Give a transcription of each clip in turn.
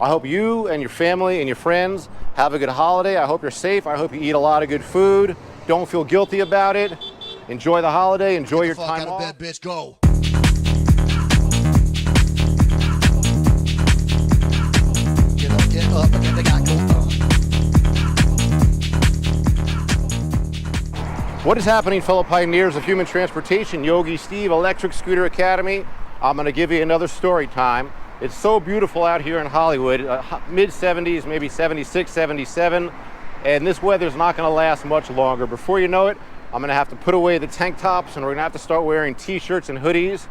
I hope you and your family and your friends have a good holiday. I hope you're safe. I hope you eat a lot of good food. Don't feel guilty about it. Enjoy the holiday. Enjoy your time off. Get the fuck out of bed, bitch. Go. Get up and get the guy go. What is happening, fellow pioneers of human transportation? Yogi Steve, Electric Scooter Academy. I'm going to give you another story time. It's so beautiful out here in Hollywood, mid-70s, maybe 76, 77, and this weather's not going to last much longer. Before you know it, I'm going to have to put away the tank tops, and we're going to have to start wearing t-shirts and hoodies.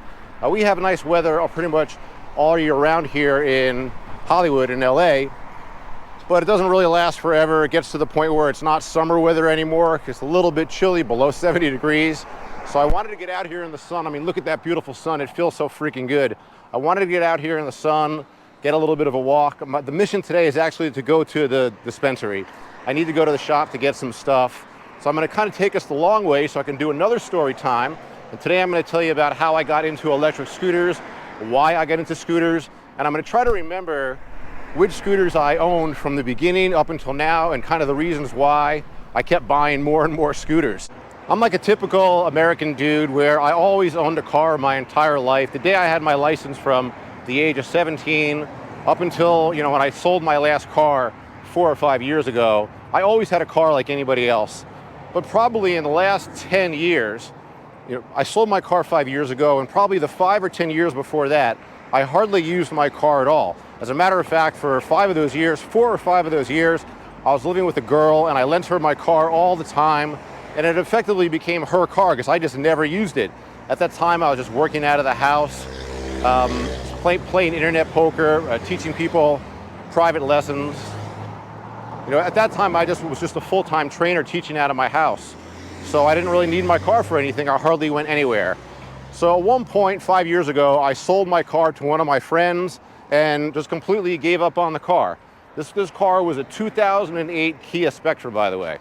We have nice weather pretty much all year round here in Hollywood in LA, but it doesn't really last forever. It gets to the point where it's not summer weather anymore. It's a little bit chilly, below 70 degrees. So I wanted to get out here in the sun. I mean, look at that beautiful sun. It feels so freaking good. I wanted to get out here in the sun, get a little bit of a walk. The mission today is actually to go to the dispensary. I need to go to the shop to get some stuff. So I'm going to kind of take us the long way so I can do another story time. And today I'm going to tell you about how I got into electric scooters, why I got into scooters, and I'm going to try to remember which scooters I owned from the beginning up until now and kind of the reasons why I kept buying more and more scooters. I'm like a typical American dude where I always owned a car my entire life. The day I had my license from the age of 17 up until, when I sold my last car 4 or 5 years ago, I always had a car like anybody else. But probably in the last 10 years, I sold my car 5 years ago, and probably the 5 or 10 years before that, I hardly used my car at all. As a matter of fact, for 4 or 5 of those years, I was living with a girl and I lent her my car all the time. And it effectively became her car because I just never used it. At that time, I was just working out of the house, playing internet poker, teaching people private lessons. At that time, I was just a full-time trainer teaching out of my house. So I didn't really need my car for anything. I hardly went anywhere. So at one point, 5 years ago, I sold my car to one of my friends and just completely gave up on the car. This car was a 2008 Kia Spectra, by the way.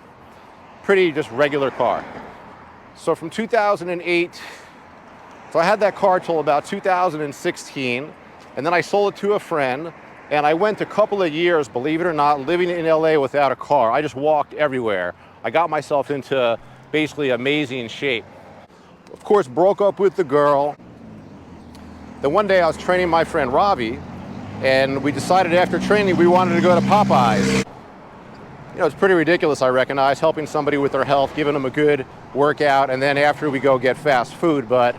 Pretty just regular car. So from 2008, so I had that car till about 2016, and then I sold it to a friend, and I went a couple of years, believe it or not, living in LA without a car. I just walked everywhere. I got myself into basically amazing shape. Of course, broke up with the girl. Then one day I was training my friend Ravi, and we decided after training we wanted to go to Popeyes. It's pretty ridiculous, I recognize, helping somebody with their health, giving them a good workout, and then after we go get fast food. But,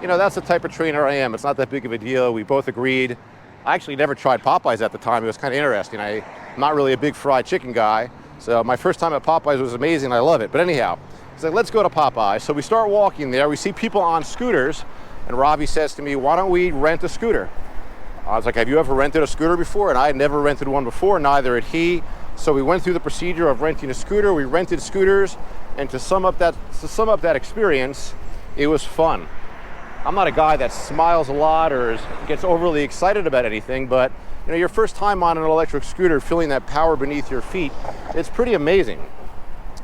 that's the type of trainer I am. It's not that big of a deal. We both agreed. I actually never tried Popeyes at the time. It was kind of interesting. I'm not really a big fried chicken guy. So my first time at Popeyes was amazing. I love it. But anyhow, he's like, let's go to Popeyes. So we start walking there. We see people on scooters. And Ravi says to me, why don't we rent a scooter? I was like, have you ever rented a scooter before? And I had never rented one before. Neither had he. So we went through the procedure of renting a scooter. We rented scooters, and to sum up that experience, it was fun. I'm not a guy that smiles a lot or gets overly excited about anything, but your first time on an electric scooter, feeling that power beneath your feet, it's pretty amazing.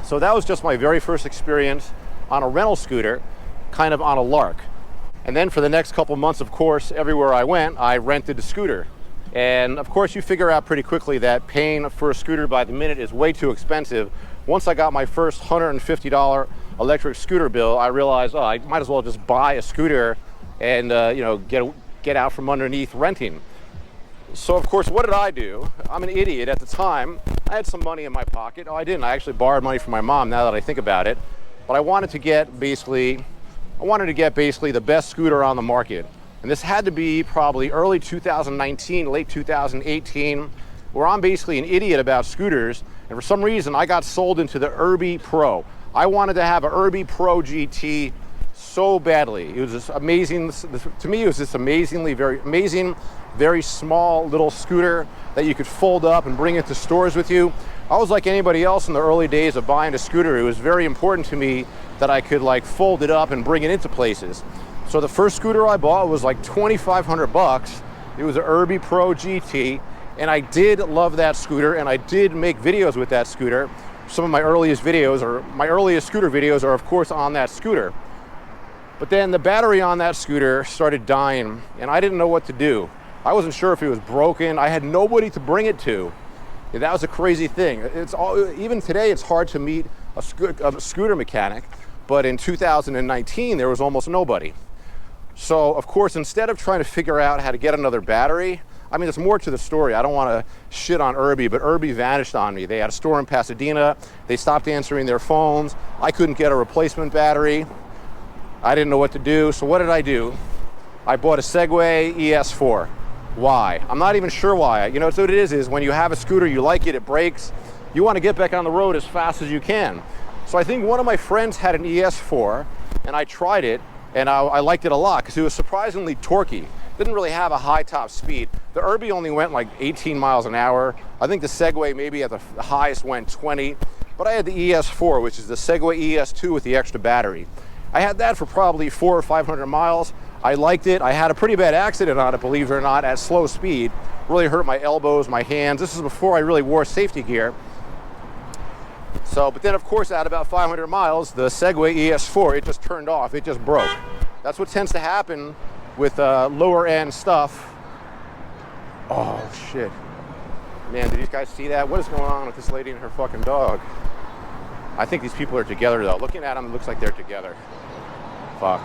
So that was just my very first experience on a rental scooter, kind of on a lark. And then for the next couple months, of course, everywhere I went, I rented a scooter. And of course, you figure out pretty quickly that paying for a scooter by the minute is way too expensive. Once I got my first $150 electric scooter bill, I realized, I might as well just buy a scooter and get out from underneath renting. So of course, what did I do? I'm an idiot. At the time, I had some money in my pocket. I didn't. I actually borrowed money from my mom, now that I think about it. But I wanted to get basically the best scooter on the market. And this had to be probably early 2019, late 2018, where I'm basically an idiot about scooters. And for some reason, I got sold into the Irby Pro. I wanted to have an Irby Pro GT so badly. It was this amazing, to me, it was this very small little scooter that you could fold up and bring into stores with you. I was like anybody else in the early days of buying a scooter. It was very important to me that I could fold it up and bring it into places. So the first scooter I bought was like $2,500. It was an Irby Pro GT, and I did love that scooter, and I did make videos with that scooter. Some of my earliest scooter videos are of course on that scooter. But then the battery on that scooter started dying, and I didn't know what to do. I wasn't sure if it was broken. I had nobody to bring it to. That was a crazy thing. Even today, it's hard to meet a scooter mechanic, but in 2019, there was almost nobody. So, of course, instead of trying to figure out how to get another battery, I mean, there's more to the story. I don't want to shit on Irby, but Irby vanished on me. They had a store in Pasadena. They stopped answering their phones. I couldn't get a replacement battery. I didn't know what to do. So what did I do? I bought a Segway ES4. Why? I'm not even sure why. You know, so what it is when you have a scooter, you like it, it breaks, you want to get back on the road as fast as you can. So I think one of my friends had an ES4, and I tried it, and I liked it a lot because it was surprisingly torquey. Didn't really have a high top speed. The Irby only went like 18 miles an hour. I think the Segway maybe at the highest went 20, but I had the ES4, which is the Segway ES2 with the extra battery. I had that for probably 400 or 500 miles. I liked it. I had a pretty bad accident on it, believe it or not, at slow speed. Really hurt my elbows, my hands. This is before I really wore safety gear. So, but then of course at about 500 miles, the Segway ES4, it just turned off, it just broke. That's what tends to happen with lower end stuff. Oh shit. Man, did these guys see that? What is going on with this lady and her fucking dog? I think these people are together though. Looking at them, it looks like they're together. Fuck.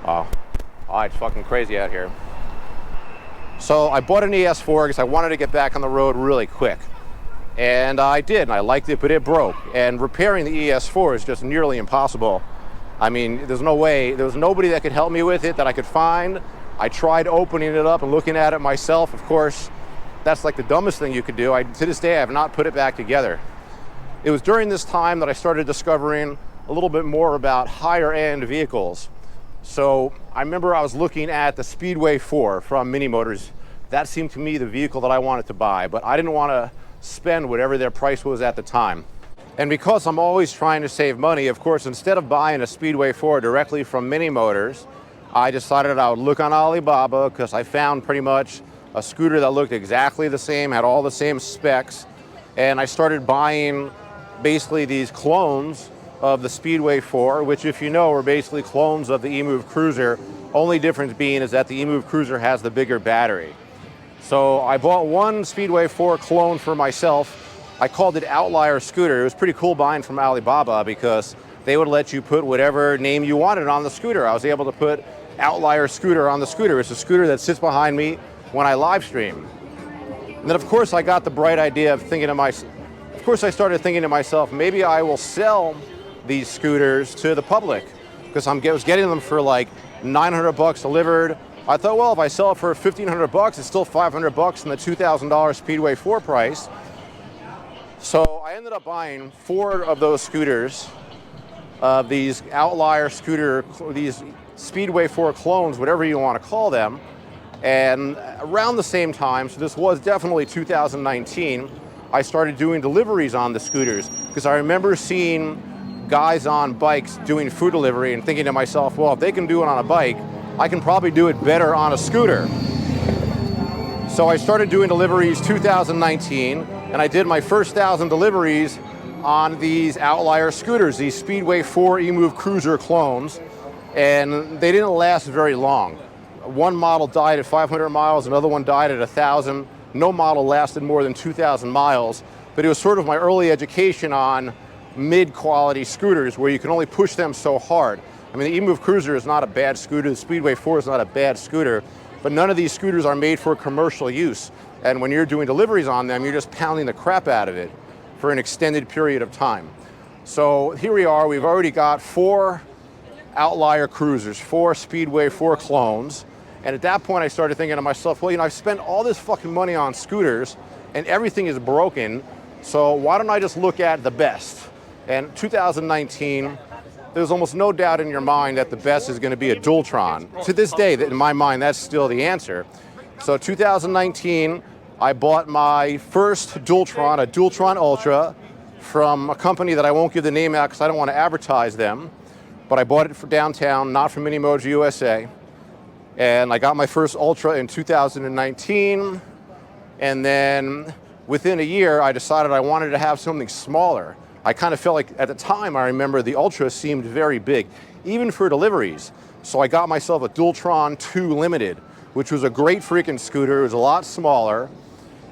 Oh, it's fucking crazy out here. So I bought an ES4 because I wanted to get back on the road really quick. And I did, and I liked it, but it broke. And repairing the ES4 is just nearly impossible. I mean, there's no way, there was nobody that could help me with it that I could find. I tried opening it up and looking at it myself. Of course, that's like the dumbest thing you could do. To this day, I have not put it back together. It was during this time that I started discovering a little bit more about higher end vehicles. So I remember I was looking at the Speedway 4 from Mini Motors. That seemed to me the vehicle that I wanted to buy, but I didn't want to spend whatever their price was at the time. And because I'm always trying to save money, of course, instead of buying a Speedway 4 directly from Mini Motors, I decided I would look on Alibaba because I found pretty much a scooter that looked exactly the same, had all the same specs, and I started buying basically these clones of the Speedway 4, which, if you know, are basically clones of the EMOVE Cruiser. Only difference being is that the EMOVE Cruiser has the bigger battery. So I bought one Speedway 4 clone for myself. I called it Outlier Scooter. It was pretty cool buying from Alibaba because they would let you put whatever name you wanted on the scooter. I was able to put Outlier Scooter on the scooter. It's a scooter that sits behind me when I live stream. And then of course I got the bright idea of thinking to myself, I started thinking to myself, maybe I will sell these scooters to the public because I was getting them for like 900 bucks delivered. I thought, well, if I sell it for 1,500 bucks, it's still 500 bucks in the $2,000 Speedway 4 price. So I ended up buying 4 of those scooters, these Outlier Scooter, these Speedway 4 clones, whatever you want to call them. And around the same time, so this was definitely 2019, I started doing deliveries on the scooters because I remember seeing guys on bikes doing food delivery and thinking to myself, well, if they can do it on a bike, I can probably do it better on a scooter. So I started doing deliveries 2019, and I did my first 1,000 deliveries on these Outlier scooters, these Speedway 4 EMOVE Cruiser clones, and they didn't last very long. One model died at 500 miles, another one died at 1,000. No model lasted more than 2,000 miles, but it was sort of my early education on mid-quality scooters where you can only push them so hard. I mean, the EMOVE Cruiser is not a bad scooter, the Speedway 4 is not a bad scooter, but none of these scooters are made for commercial use. And when you're doing deliveries on them, you're just pounding the crap out of it for an extended period of time. So here we are, we've already got 4 Outlier Cruisers, 4 Speedway 4 clones. And at that point I started thinking to myself, well, you know, I've spent all this fucking money on scooters and everything is broken, so why don't I just look at the best? And 2019, there's almost no doubt in your mind that the best is going to be a Dualtron. To this day, in my mind, that's still the answer. So 2019, I bought my first Dualtron, a Dualtron Ultra, from a company that I won't give the name out because I don't want to advertise them. But I bought it for downtown, not from Mini Motors USA. And I got my first Ultra in 2019. And then within a year, I decided I wanted to have something smaller. I kind of felt like, at the time, I remember the Ultra seemed very big, even for deliveries. So I got myself a Dualtron 2 Limited, which was a great freaking scooter. It was a lot smaller.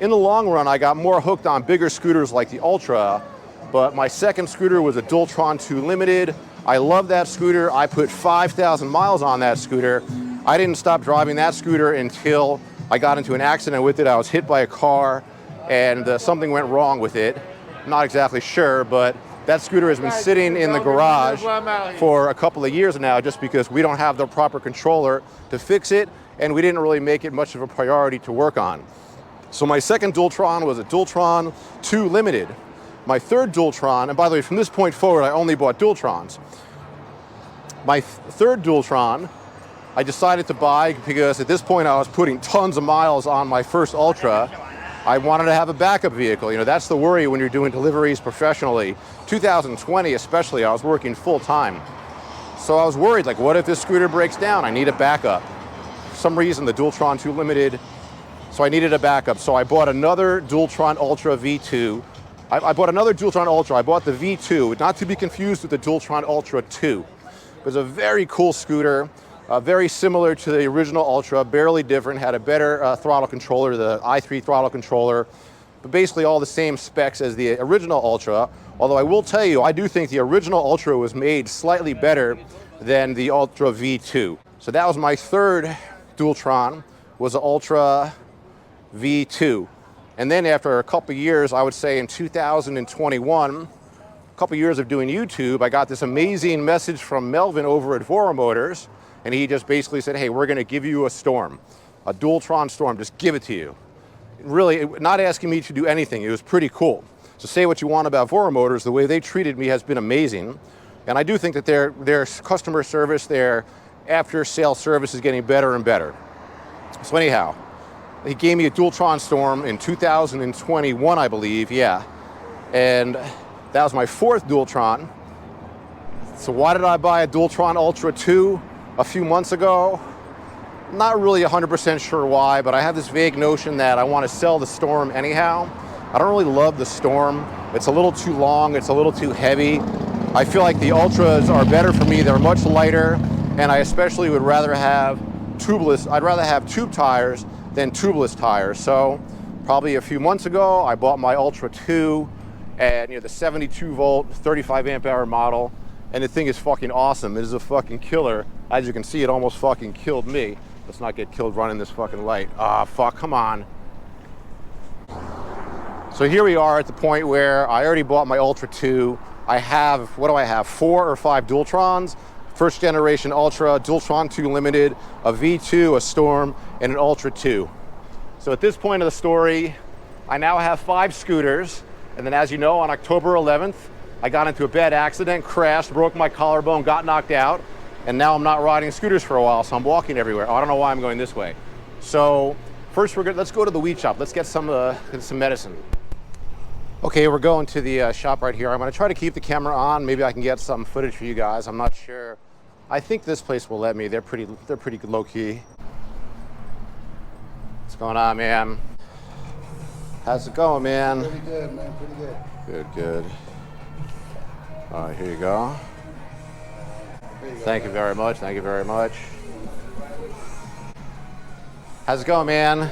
In the long run, I got more hooked on bigger scooters like the Ultra, but my second scooter was a Dualtron 2 Limited. I love that scooter. I put 5,000 miles on that scooter. I didn't stop driving that scooter until I got into an accident with it. I was hit by a car and something went wrong with it. I'm not exactly sure, but that scooter has been sitting in the garage for a couple of years now just because we don't have the proper controller to fix it, and we didn't really make it much of a priority to work on. So my second Dualtron was a Dualtron 2 Limited. My third Dualtron, and by the way, from this point forward, I only bought Dualtrons. My third Dualtron, I decided to buy because at this point I was putting tons of miles on my first Ultra. I wanted to have a backup vehicle. You know, that's the worry when you're doing deliveries professionally. 2020 especially, I was working full time. So I was worried, like, what if this scooter breaks down? I need a backup. For some reason, the Dualtron 2 Limited, so I needed a backup. So I bought another Dualtron Ultra V2. I bought another Dualtron Ultra. I bought the V2, not to be confused with the Dualtron Ultra 2. It was a very cool scooter, very similar to the original Ultra, barely different, had a better throttle controller, the i3 throttle controller, but basically all the same specs as the original Ultra. Although I will tell you, I do think the original Ultra was made slightly better than the Ultra V2. So that was my third Dualtron, was the Ultra V2. And then after a couple years, I would say in 2021, a couple years of doing YouTube, I got this amazing message from Melvin over at Vora Motors, and he just basically said, hey, we're gonna give you a Storm, a Dualtron Storm, just give it to you. Really, not asking me to do anything, it was pretty cool. So say what you want about Vora Motors, the way they treated me has been amazing. And I do think that their customer service, their after-sale service is getting better and better. So anyhow, he gave me a Dualtron Storm in 2021, I believe, yeah. And that was my fourth Dualtron. So why did I buy a Dualtron Ultra 2 a few months ago? Not really 100% sure why, but I have this vague notion that I want to sell the Storm anyhow. I don't really love the Storm. It's a little too long, it's a little too heavy. I feel like the Ultras are better for me. They're much lighter, and I especially would rather have tubeless. I'd rather have tube tires than tubeless tires. So probably a few months ago, I bought my Ultra 2, and you know, the 72 volt, 35 amp hour model, and the thing is fucking awesome. It is a fucking killer. As you can see, it almost fucking killed me. Let's not get killed running this fucking light. Ah, fuck, come on. So here we are at the point where I already bought my Ultra 2. I have, what do I have, 4 or 5 Dualtrons? First generation Ultra, Dualtron 2 Limited, a V2, a Storm, and an Ultra 2. So at this point of the story, I now have 5 scooters. And then as you know, on October 11th, I got into a bad accident, crashed, broke my collarbone, got knocked out. And now I'm not riding scooters for a while, so I'm walking everywhere. Oh, I don't know why I'm going this way. So first, let's go to the weed shop. Let's get some medicine. Okay, we're going to the shop right here. I'm gonna try to keep the camera on. Maybe I can get some footage for you guys. I'm not sure. I think this place will let me. They're pretty low key. What's going on, man? How's it going, man? Pretty good, man, pretty good. Good, good. All right, here you go. Thank you very much. Thank you very much. How's it going, man?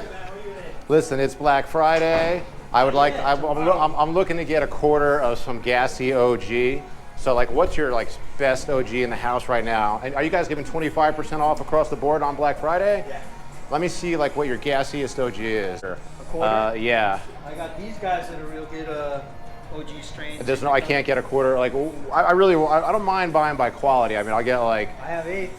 Listen, it's Black Friday. I'm looking to get a quarter of some gassy OG. So like, what's your like best OG in the house right now? And are you guys giving 25% off across the board on Black Friday? Yeah. Let me see like what your gassiest OG is. A quarter? Yeah. I got these guys that are real good OG strains. There's no, I can't get a quarter. Like, I don't mind buying by quality. I mean, I'll get like. I have 8s.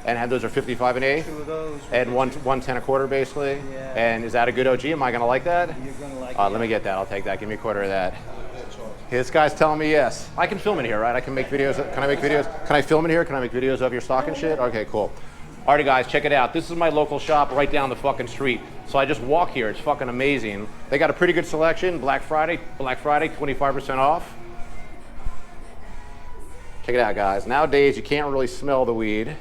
And those are 55 an eighth? 2 of those. And 110 a quarter, basically? Yeah. And is that a good OG? Am I gonna like that? You're gonna like it. Let me get that, I'll take that. Give me a quarter of that. This guy's telling me yes. I can film in here, right? I can make videos. Can I make videos? Can I film in here? Can I make videos of your stock and shit? Okay, cool. Alrighty guys, check it out. This is my local shop right down the fucking street. So I just walk here, it's fucking amazing. They got a pretty good selection. Black Friday, 25% off. Check it out, guys. Nowadays, you can't really smell the weed.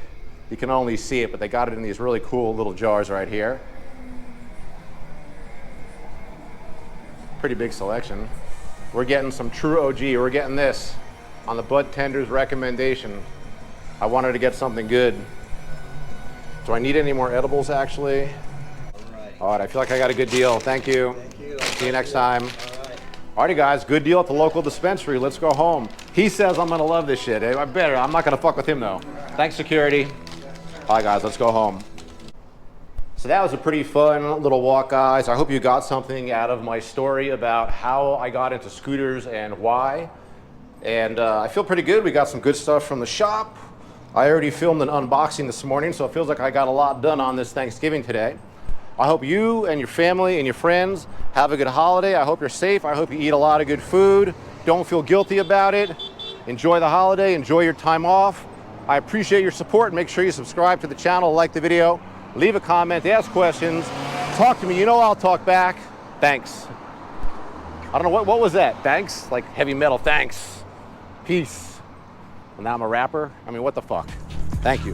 You can only see it, but they got it in these really cool little jars right here. Pretty big selection. We're getting some true OG. We're getting this on the bud tender's recommendation. I wanted to get something good. Do I need any more edibles, actually? All right, I feel like I got a good deal. Thank you. Thank you. See you next time. All righty, guys, good deal at the local dispensary. Let's go home. He says I'm gonna love this shit. I better. I'm not gonna fuck with him, though. Thanks, security. All right, guys, let's go home. So that was a pretty fun little walk, guys. I hope you got something out of my story about how I got into scooters and why. And I feel pretty good. We got some good stuff from the shop. I already filmed an unboxing this morning, so it feels like I got a lot done on this Thanksgiving today. I hope you and your family and your friends have a good holiday. I hope you're safe. I hope you eat a lot of good food. Don't feel guilty about it. Enjoy the holiday. Enjoy your time off. I appreciate your support. Make sure you subscribe to the channel, like the video, leave a comment, ask questions, talk to me. You know I'll talk back. Thanks. I don't know, what was that? Thanks? Like heavy metal, thanks. Peace. And now I'm a rapper? I mean, what the fuck? Thank you.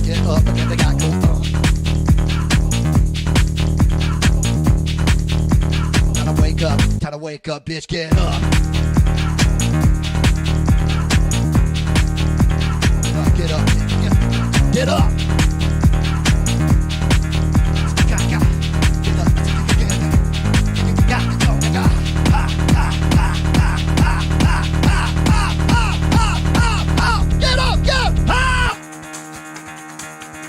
Get up, and then they got go Time to wake up, bitch, get up.